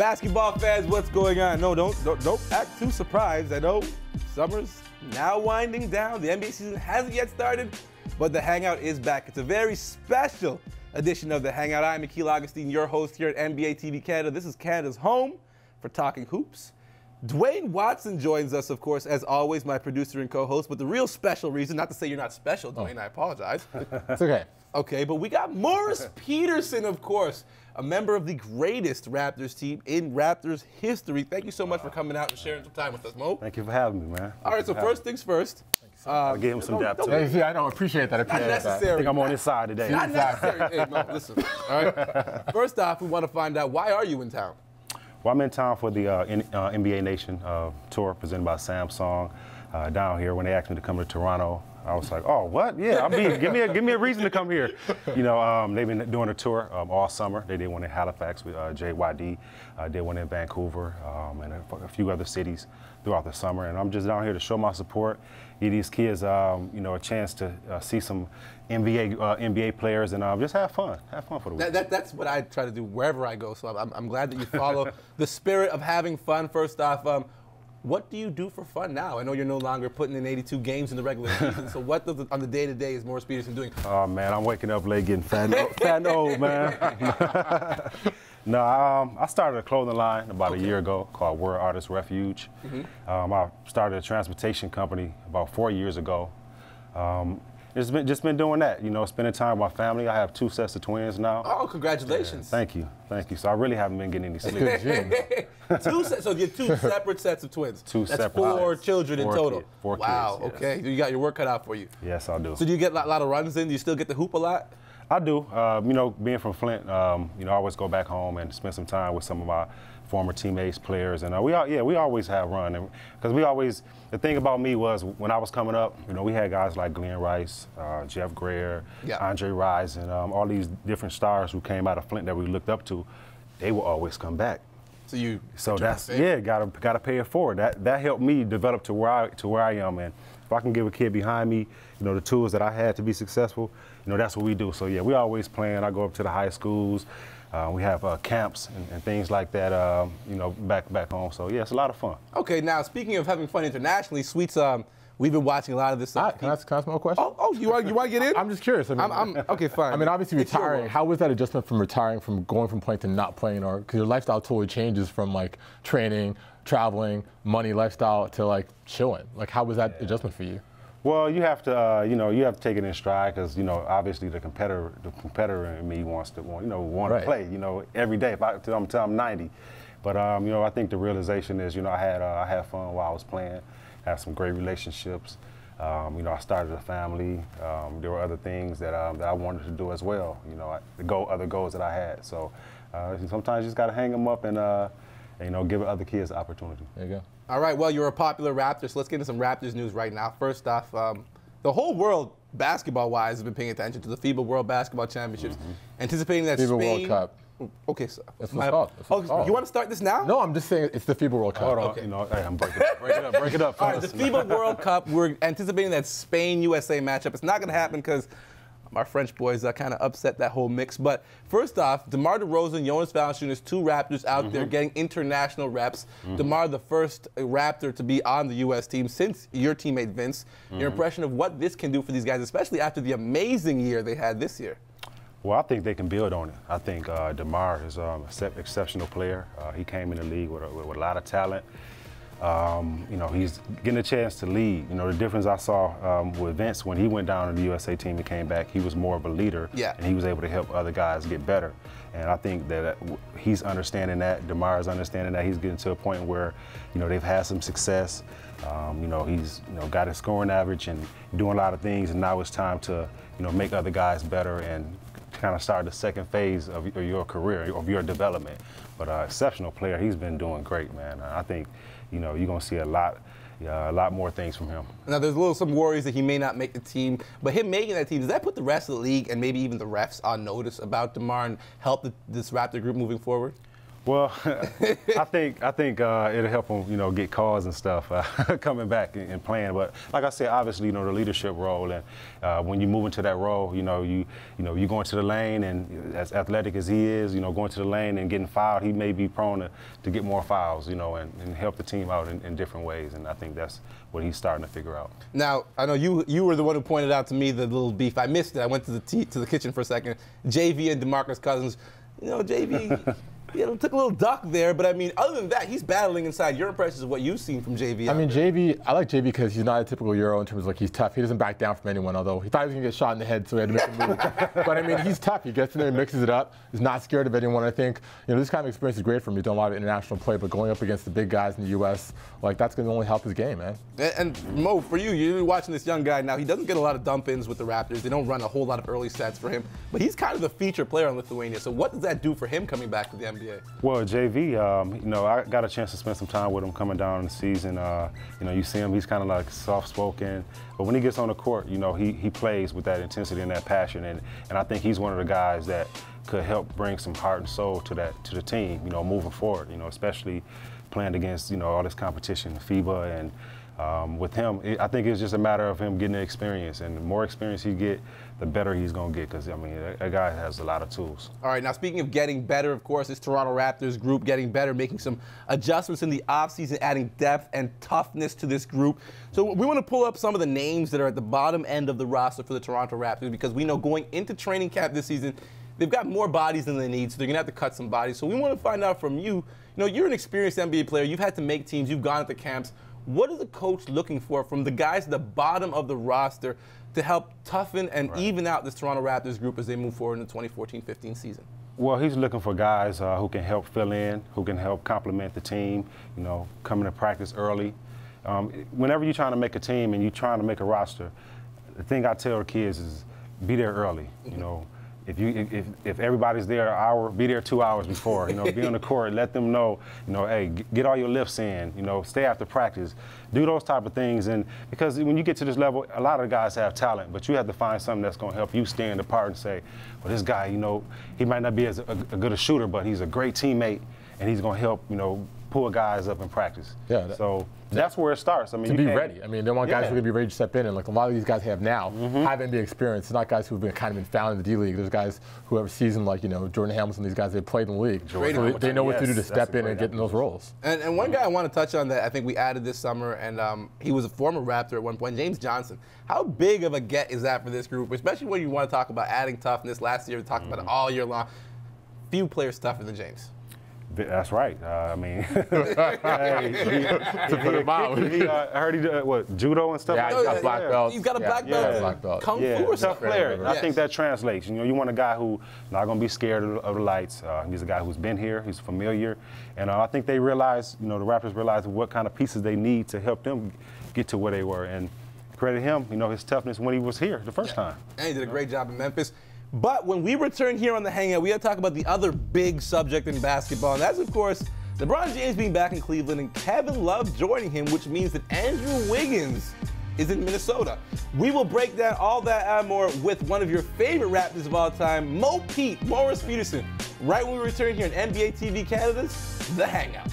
Basketball fans, what's going on? No, don't act too surprised. I know summer's now winding down. The NBA season hasn't yet started, but the Hangout is back. It's a very special edition of the Hangout. I'm Akil Augustine, your host here at NBATV Canada. This is Canada's home for talking hoops. Dwayne Watson joins us, of course, as always, my producer and co-host. But the real special reason, not to say you're not special, Dwayne, I apologize. It's okay. Okay, but we got Morris Peterson, of course, a member of the greatest Raptors team in Raptors history. Thank you so much for coming out and sharing some time with us, Mo. Thank you for having me, man. All right, so first things first. I'll give him some depth. Yeah, I don't appreciate that. Not necessary. I think I'm on his side today. Not necessary. Hey, Mo, listen. All right. First off, we want to find out, why are you in town? Well, I'm in town for the NBA Nation tour presented by Samsung down here. When they asked me to come to Toronto, I was like, oh, what? Yeah, give me a reason to come here. You know, they've been doing a tour all summer. They did one in Halifax with JYD, did one in Vancouver, and a few other cities throughout the summer. And I'm just down here to show my support, give these kids, you know, a chance to see some NBA players and just have fun for the week. That's what I try to do wherever I go. So I'm glad that you follow the spirit of having fun. First off, what do you do for fun now? I know you're no longer putting in 82 games in the regular season. So what on the day-to-day is Morris Peterson doing? Oh, man, I'm waking up late getting fat and old, man. No, I started a clothing line about a year ago called World Artist Refuge. I started a transportation company about 4 years ago. Just been doing that, you know, spending time with my family. I have 2 sets of twins now. Oh, congratulations. Yeah, thank you. So I really haven't been getting any sleep. So you have 2 separate sets of twins. That's separate. 4 children in total. 4 kids. Wow, Yes. okay. You got your work cut out for you. Yes, I do. So do you get a lot of runs in? Do you still get to hoop a lot? I do. You know, being from Flint, you know, I always go back home and spend some time with some of my former teammates, players, and we always have run. Because the thing about me was when I was coming up, you know, we had guys like Glenn Rice, Jeff Greer, Andre Rison, all these different stars who came out of Flint that we looked up to. They will always come back. So that's gotta pay it forward. That helped me develop to where I am, and if I can give a kid behind me, you know, the tools that I had to be successful, you know, that's what we do. So yeah, we always plan. I go up to the high schools. We have camps and things like that, you know, back home. So yeah, it's a lot of fun. Okay, now speaking of having fun internationally, Sweets, we've been watching a lot of this stuff. Can I ask one question? Oh, you want to get in? I'm just curious. I mean, okay, fine. I mean, obviously retiring. How was that adjustment from retiring, from going from playing to not playing, or because your lifestyle totally changes from like training, traveling, money, lifestyle to like chilling? Like, how was that adjustment for you? Well, you have to, you know, you have to take it in stride because, you know, obviously the competitor in me wants to play, you know, every day until I'm 90. But you know, I think the realization is, you know, I had fun while I was playing, had some great relationships. You know, I started a family. There were other things that I wanted to do as well. You know, other goals that I had. So sometimes you just got to hang them up and you know, give other kids the opportunity. There you go. All right, well, you're a popular Raptor, so let's get into some Raptors news right now. First off, the whole world, basketball-wise, has been paying attention to the FIBA World Basketball Championships, anticipating that FIBA Spain... World Cup. Okay, so... That's what's called. Oh, you want to start this now? No, I'm just saying it's the FIBA World Cup. Hold on, Okay. you know, hey, I'm breaking it up. All right, the FIBA World Cup, we're anticipating that Spain-USA matchup. It's not going to happen because our French boys kind of upset that whole mix. But first off, DeMar DeRozan, Jonas Valanciunas, 2 Raptors out there getting international reps. DeMar, the first Raptor to be on the U.S. team since your teammate Vince. Your impression of what this can do for these guys, especially after the amazing year they had this year? Well, I think they can build on it. I think DeMar is an exceptional player. He came in the league with a lot of talent. You know, he's getting a chance to lead. You know, the difference I saw with Vince when he went down to the USA team and came back, he was more of a leader, and he was able to help other guys get better. And I think that he's understanding that. DeMar is understanding that. He's getting to a point where, you know, they've had some success. You know, he's got his scoring average and doing a lot of things, and now it's time to, you know, make other guys better and kind of start the second phase of your career, of your development. But exceptional player, he's been doing great, man. I think, you know, you're going to see a lot more things from him. Now, there's some worries that he may not make the team, but him making that team, does that put the rest of the league and maybe even the refs on notice about DeMar and help this Raptor group moving forward? Well, I think it'll help him, you know, get calls and stuff coming back and playing. But like I said, obviously, you know, the leadership role, and when you move into that role, you go into the lane, and as athletic as he is, you know, going to the lane and getting fouled, he may be prone to get more fouls, you know, and help the team out in different ways. And I think that's what he's starting to figure out. Now, I know you were the one who pointed out to me the little beef. I missed it. I went to the kitchen for a second. JV and DeMarcus Cousins. You know, JV. Yeah, took a little duck there, but I mean, other than that, he's battling inside. Your impressions of what you've seen from JV? I mean, JV, I like JV because he's not a typical Euro in terms of like he's tough. He doesn't back down from anyone, although he thought he was going to get shot in the head, so he had to make a move. But I mean, he's tough. He gets in there and mixes it up. He's not scared of anyone. I think, you know, this kind of experience is great for him. He's done a lot of international play, but going up against the big guys in the U.S., like that's going to only help his game, man. And Mo, for you're watching this young guy now. He doesn't get a lot of dump-ins with the Raptors. They don't run a whole lot of early sets for him, but he's kind of the feature player in Lithuania. So what does that do for him coming back to the NBA? Well, JV, you know, I got a chance to spend some time with him coming down in the season. You know, you see him, he's kind of like soft-spoken. But when he gets on the court, you know, he plays with that intensity and that passion. And I think he's one of the guys that could help bring some heart and soul to the team, you know, moving forward, you know, especially playing against, you know, all this competition, FIBA. And with him, I think it's just a matter of him getting the experience. And the more experience he get, the better he's going to get, because, I mean, that guy has a lot of tools. All right, now speaking of getting better, of course, this Toronto Raptors group getting better, making some adjustments in the offseason, adding depth and toughness to this group. So we want to pull up some of the names that are at the bottom end of the roster for the Toronto Raptors, because we know going into training camp this season, they've got more bodies than they need, so they're going to have to cut some bodies. So we want to find out from you, you know, you're an experienced NBA player. You've had to make teams. You've gone into camps. What is the coach looking for from the guys at the bottom of the roster to help toughen and even out this Toronto Raptors group as they move forward in the 2014-15 season? Well, he's looking for guys who can help fill in, who can help complement the team, you know, coming to practice early. Whenever you're trying to make a team and you're trying to make a roster, the thing I tell the kids is be there early, you know. If everybody's there an hour, be there 2 hours before. You know, be on the court, let them know, you know, hey, get all your lifts in, you know, stay after practice, do those type of things. And because when you get to this level, a lot of the guys have talent, but you have to find something that's going to help you stand apart and say, well, this guy, you know, he might not be as a good a shooter, but he's a great teammate, and he's going to help, you know, pull guys up in practice. Yeah. So that's where it starts. I mean, to be ready. I mean, they want guys who are going to be ready to step in, and like a lot of these guys have now have NBA experience. It's not guys who've been kind of been found in the D League. There's guys who have seasoned, like, you know, Jordan Hamilton. These guys, they've played in the league. So they know what to do to step in and get in those roles. And one guy I want to touch on that I think we added this summer, and he was a former Raptor at one point, James Johnson. How big of a get is that for this group, especially when you want to talk about adding toughness? Last year, we talked about it all year long. Few players tougher than James. That's right. I mean, I heard he did what, judo and stuff. Yeah, he's got black belts. He's got a black belt. Kung fu or tough player. Yes. I think that translates. You know, you want a guy who's not going to be scared of the lights. He's a guy who's been here. He's familiar, and I think they realize, you know, the Raptors realize what kind of pieces they need to help them get to where they were. And credit him, you know, his toughness when he was here the first time. And he did a great job in Memphis. But when we return here on the Hangout, we got to talk about the other big subject in basketball, and that's, of course, LeBron James being back in Cleveland and Kevin Love joining him, which means that Andrew Wiggins is in Minnesota. We will break down all that and more with one of your favorite Raptors of all time, Morris Peterson, right when we return here on NBATV Canada's The Hangout.